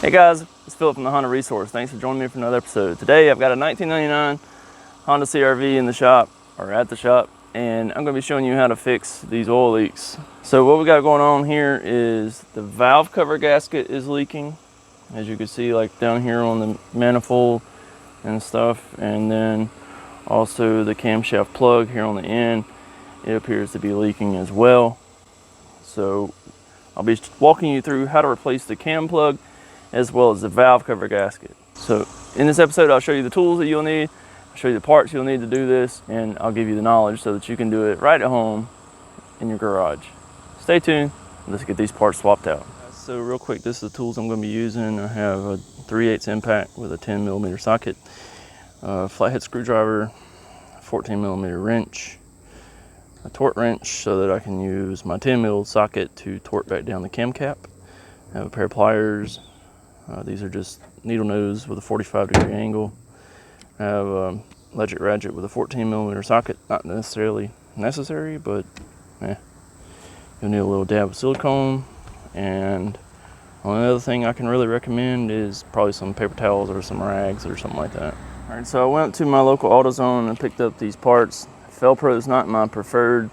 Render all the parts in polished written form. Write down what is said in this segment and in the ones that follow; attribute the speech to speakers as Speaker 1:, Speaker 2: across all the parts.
Speaker 1: Hey guys, it's Philip from the Honda Resource. Thanks for joining me for another episode. Today I've got a 1999 Honda CRV in the shop, or at the shop, and I'm going to be showing you how to fix these oil leaks. So what we got going on here is the valve cover gasket is leaking, as you can see, like down here on the manifold and stuff, and then also the camshaft plug here on the end, it appears to be leaking as well. So I'll be walking you through how to replace the cam plug as well as the valve cover gasket. So in this episode, I'll show you the tools that you'll need, I'll show you the parts you'll need to do this, and I'll give you the knowledge so that you can do it right at home in your garage. Stay tuned, let's get these parts swapped out. So real quick, this is the tools I'm going to be using. I have a 3/8 impact with a 10mm socket, a flathead screwdriver, a 14mm wrench, a torque wrench so that I can use my 10mm socket to torque back down the cam cap. I have a pair of pliers. These are just needle nose with a 45-degree angle. I have a electric ratchet with a 14mm socket. Not necessarily necessary, but you'll need a little dab of silicone. And only other thing I can really recommend is probably some paper towels or some rags or something like that. All right, so I went to my local AutoZone and picked up these parts. Felpro is not my preferred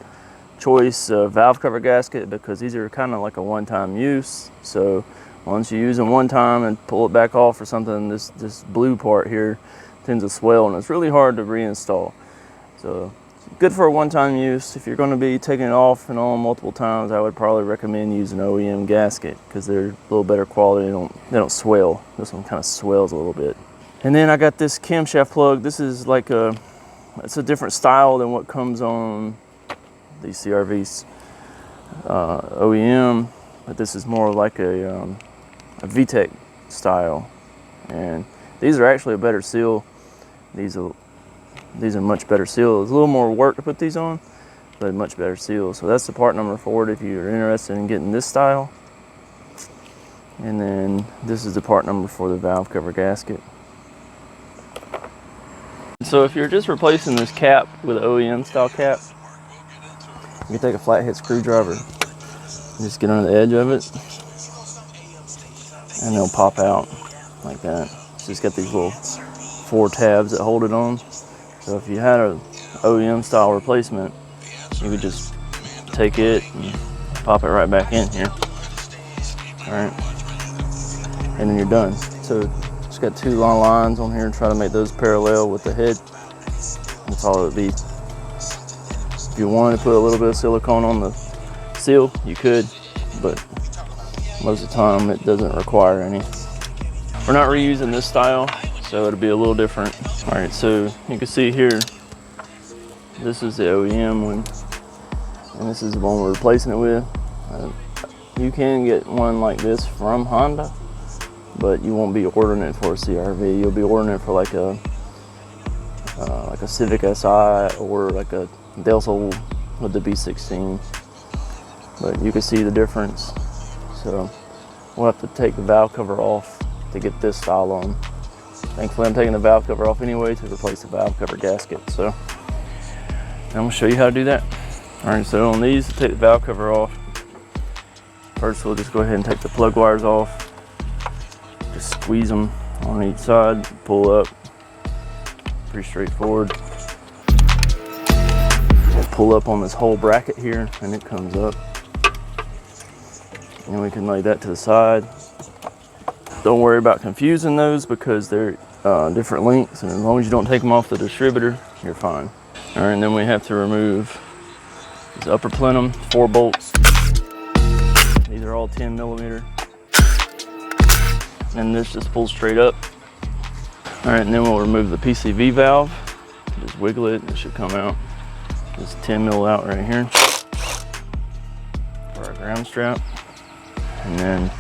Speaker 1: choice valve cover gasket because these are kind of like a one-time use. So once you use them one time and pull it back off or something, this blue part here tends to swell and it's really hard to reinstall. So good for a one-time use. If you're going to be taking it off and on multiple times, I would probably recommend using an OEM gasket because they're a little better quality. They don't swell. This one kind of swells a little bit. And then I got this camshaft plug. This is like it's a different style than what comes on these CRVs OEM, but this is more like a VTEC style, and these are actually a better seal. These are much better seal. It's a little more work to put these on, but much better seal. So that's the part number for it if you're interested in getting this style. And then this is the part number for the valve cover gasket. So if you're just replacing this cap with an OEM style cap, you can take a flathead screwdriver and just get under the edge of it, and they'll pop out like that. It's just got these little 4 tabs that hold it on. So if you had an OEM style replacement, you could just take it and pop it right back in here. All right, and then you're done. So it's got 2 long lines on here and try to make those parallel with the head. That's all it would be. If you wanted to put a little bit of silicone on the seal, you could, but most of the time it doesn't require any. We're not reusing this style, so it'll be a little different. All right, so you can see here, this is the OEM one, and this is the one we're replacing it with. You can get one like this from Honda, but you won't be ordering it for a CRV. You'll be ordering it for like a Civic Si or like a Del Sol with the B16. But you can see the difference. So we'll have to take the valve cover off to get this style on. Thankfully I'm taking the valve cover off anyway to replace the valve cover gasket. So I'm gonna show you how to do that. All right, so on these, to take the valve cover off, first we'll just go ahead and take the plug wires off. Just squeeze them on each side, pull up. Pretty straightforward. We'll pull up on this whole bracket here and it comes up. And we can lay that to the side. Don't worry about confusing those because they're different lengths, and as long as you don't take them off the distributor, you're fine. All right, and then we have to remove this upper plenum, 4 bolts. These are all 10mm. And this just pulls straight up. All right, and then we'll remove the PCV valve. Just wiggle it, it should come out. This 10mm out right here for our ground strap. And then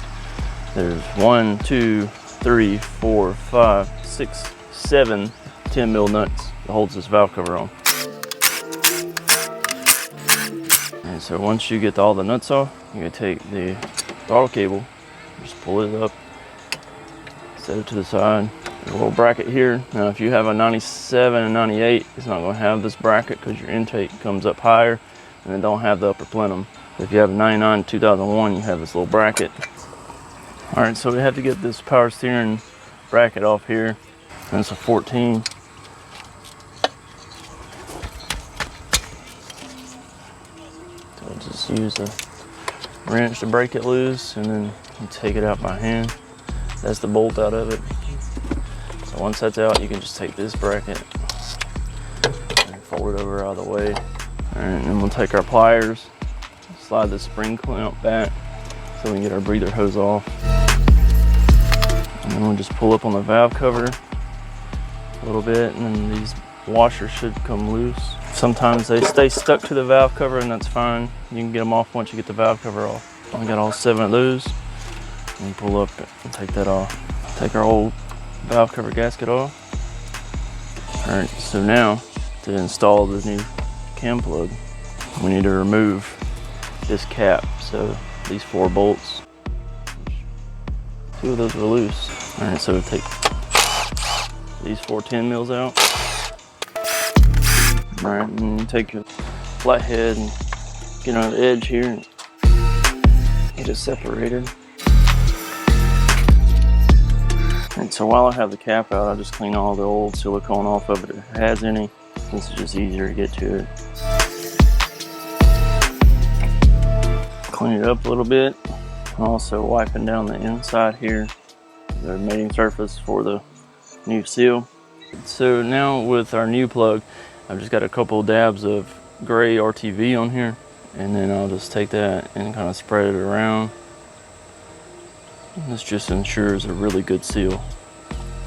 Speaker 1: there's 1, 2, 3, 4, 5, 6, 7 10mm nuts that holds this valve cover on. And so once you get all the nuts off, you can take the throttle cable, just pull it up, set it to the side. A little bracket here. Now if you have a 97 and 98, it's not going to have this bracket because your intake comes up higher and it don't have the upper plenum. If you have a 99 2001, you have this little bracket. All right, so we have to get this power steering bracket off here. And it's a 14. So I'll just use a wrench to break it loose, and then you take it out by hand. That's the bolt out of it. So once that's out, you can just take this bracket and fold it over out of the way. All right, and then we'll take our pliers, slide the spring clamp back so we can get our breather hose off. And then we'll just pull up on the valve cover a little bit, and then these washers should come loose. Sometimes they stay stuck to the valve cover, and that's fine. You can get them off once you get the valve cover off. I got all 7 of those. And pull up and take that off. Take our old valve cover gasket off. All right, so now to install the new cam plug, we need to remove this cap. So these 4 bolts, 2 of those are loose. All right, so take these 4 10 mils out. All right, and you take your flathead and get on the edge here and get it separated. And so while I have the cap out, I just clean all the old silicone off of it if it has any. This is just easier to get to it. Clean it up a little bit. I'm also wiping down the inside here, the mating surface for the new seal. So now with our new plug, I've just got a couple dabs of gray RTV on here, and then I'll just take that and kind of spread it around. This just ensures a really good seal.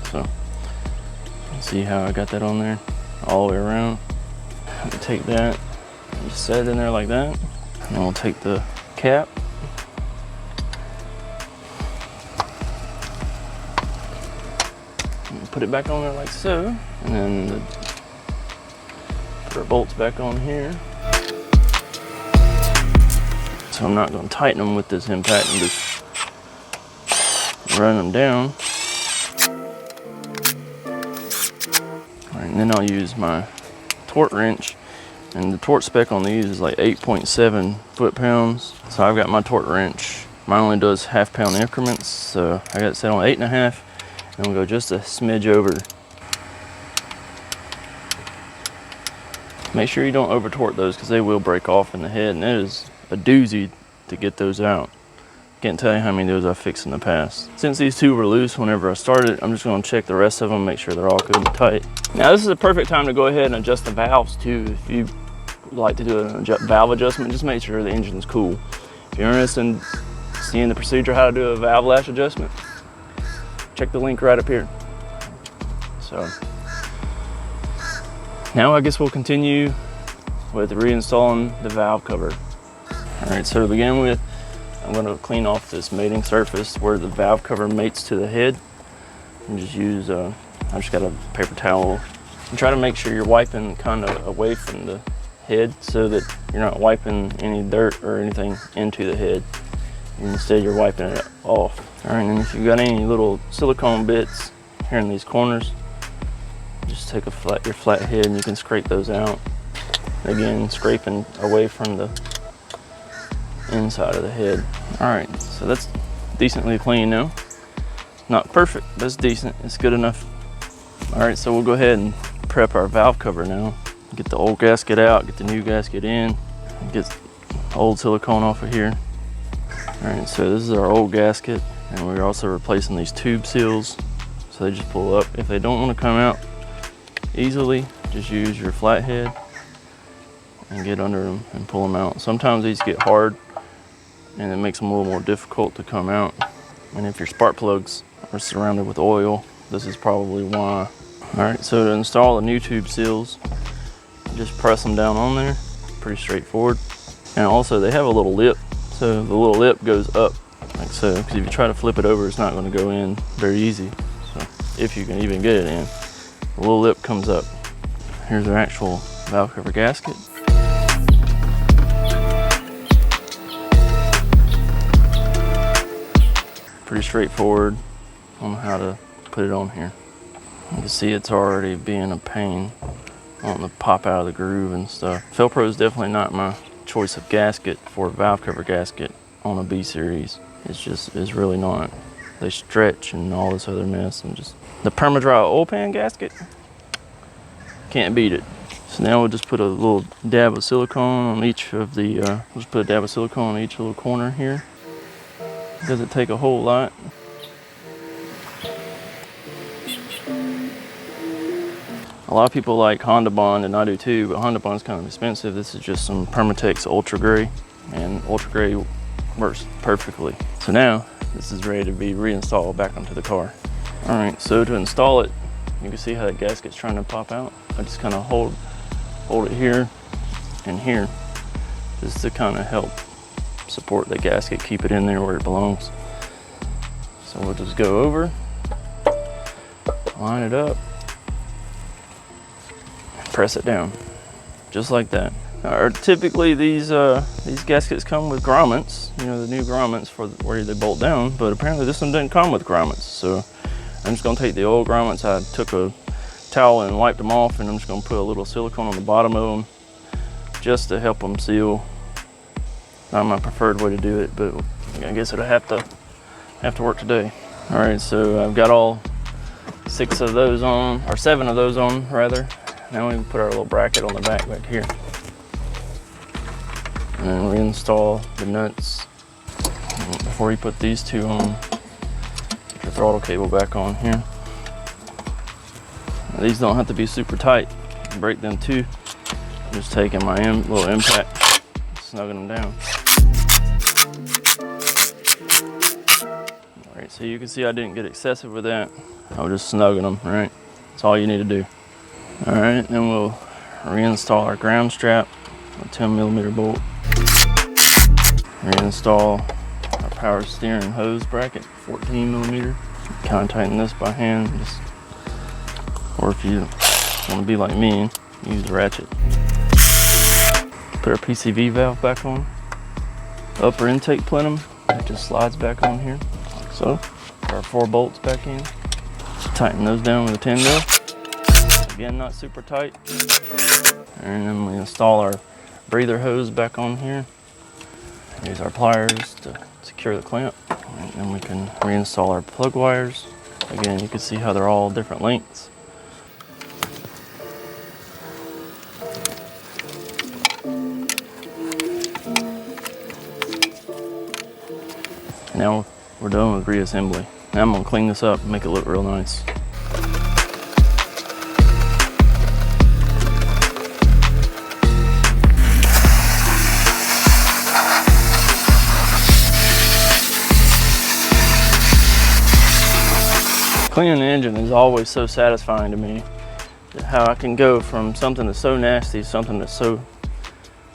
Speaker 1: So, see how I got that on there all the way around. Take that, and just set it in there like that. And I'll take the cap. And put it back on there like so. And then put our bolts back on here. So I'm not going to tighten them with this impact and just run them down. All right, and then I'll use my torque wrench, and the torque spec on these is like 8.7 foot-pounds. So I've got my torque wrench. Mine only does half-pound increments, so I got it set on 8.5, and we'll go just a smidge over. Make sure you don't over torque those because they will break off in the head, and it is a doozy to get those out. Can't tell you how many of those I've fixed in the past. Since these 2 were loose whenever I started, I'm just going to check the rest of them, make sure they're all good and tight. Now this is a perfect time to go ahead and adjust the valves too. If you like to do a valve adjustment, just make sure the engine's cool. If you're interested in seeing the procedure how to do a valve lash adjustment, check the link right up here. So now I guess we'll continue with reinstalling the valve cover. All right, so to begin with, I'm going to clean off this mating surface where the valve cover mates to the head. And just use, I just got a paper towel. And try to make sure you're wiping kind of away from the head so that you're not wiping any dirt or anything into the head. Instead, you're wiping it off. All right, and if you've got any little silicone bits here in these corners, just take your flat head and you can scrape those out. Again, scraping away from the inside of the head. All right, so that's decently clean now. Not perfect, but it's decent. It's good enough. All right, so we'll go ahead and prep our valve cover now. Get the old gasket out, get the new gasket in, get old silicone off of here. All right, so this is our old gasket, and we're also replacing these tube seals. So they just pull up. If they don't want to come out easily, just use your flathead and get under them and pull them out. Sometimes these get hard, and it makes them a little more difficult to come out. And if your spark plugs are surrounded with oil, this is probably why. All right, so to install the new tube seals, just press them down on there. Pretty straightforward. And also they have a little lip, so the little lip goes up like so, because if you try to flip it over, it's not going to go in very easy. So if you can even get it in, the little lip comes up. Here's our actual valve cover gasket. Pretty straightforward on how to put it on here. You can see it's already being a pain on the pop out of the groove and stuff. Felpro is definitely not my choice of gasket for a valve cover gasket on a B series. It's really not. they stretch and all this other mess. And just the perma-dry oil pan gasket, can't beat it. So now we'll just put a little dab of silicone on each of the, we'll just put a dab of silicone on each little corner here. Doesn't take a whole lot. A lot of people like Honda Bond, and I do too, but Honda Bond's kind of expensive. This is just some Permatex Ultra Gray, and Ultra Gray works perfectly. So now this is ready to be reinstalled back onto the car. All right, so to install it, you can see how that gasket's trying to pop out. I just kind of hold it here and here, just to kind of help support the gasket, keep it in there where it belongs. So we'll just go over, line it up, press it down, just like that. Now, typically these gaskets come with grommets, you know, the new grommets for where they bolt down, but apparently this one didn't come with grommets. So I'm just gonna take the old grommets. I took a towel and wiped them off, and I'm just gonna put a little silicone on the bottom of them just to help them seal. Not my preferred way to do it, but I guess it'll have to work today. All right, so I've got all 6 of those on, or 7 of those on rather. Now we can put our little bracket on the back here. And then reinstall the nuts. Before you put these 2 on, put your throttle cable back on here. Now, these don't have to be super tight. You can break them too. I'm just taking my little impact, snugging them down. All right, so you can see I didn't get excessive with that. I was just snugging them, right? That's all you need to do. All right, then we'll reinstall our ground strap, a 10mm bolt. Reinstall our power steering hose bracket, 14mm. Kind of tighten this by hand, or if you want to be like me, use the ratchet. Put our PCV valve back on. Upper intake plenum, it just slides back on here, like so. Put our 4 bolts back in. Tighten those down with a 10mm. Again, not super tight. And then we install our breather hose back on here. Use our pliers to secure the clamp. And then we can reinstall our plug wires. Again, you can see how they're all different lengths. Now we're done with reassembly. Now I'm gonna clean this up and make it look real nice. Cleaning the engine is always so satisfying to me. How I can go from something that's so nasty to something that's so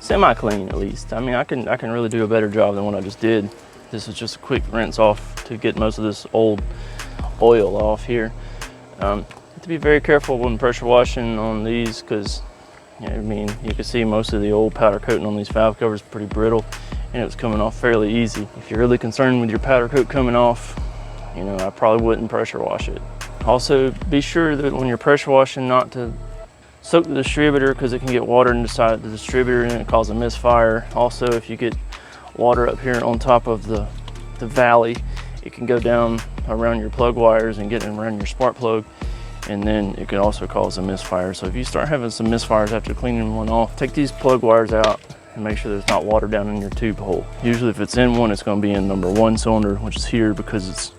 Speaker 1: semi-clean, at least. I mean, I can really do a better job than what I just did. This is just a quick rinse off to get most of this old oil off here. Have to be very careful when pressure washing on these, because I mean, you can see most of the old powder coating on these valve covers is pretty brittle, and it was coming off fairly easy. If you're really concerned with your powder coat coming off, you know, I probably wouldn't pressure wash it. Also, be sure that when you're pressure washing not to soak the distributor, because it can get water inside the distributor and it causes a misfire. Also, if you get water up here on top of the valley, it can go down around your plug wires and get around your spark plug, and then it can also cause a misfire. So if you start having some misfires after cleaning one off, take these plug wires out and make sure there's not water down in your tube hole. Usually if it's in one, it's going to be in number 1 cylinder, which is here, because it's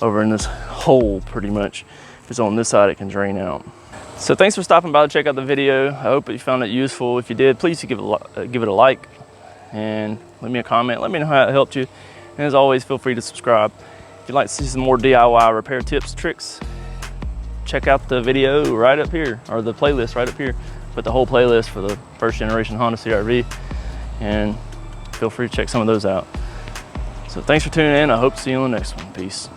Speaker 1: over in this hole pretty much. If it's on this side, it can drain out. So thanks for stopping by to check out the video. I hope you found it useful. If you did, please give it a like and leave me a comment. Let me know how it helped you. And as always, feel free to subscribe. If you'd like to see some more DIY repair tips, tricks, check out the video right up here, or the playlist right up here. Put the whole playlist for the first generation Honda CRV, and feel free to check some of those out. So thanks for tuning in. I hope to see you on the next one. Peace.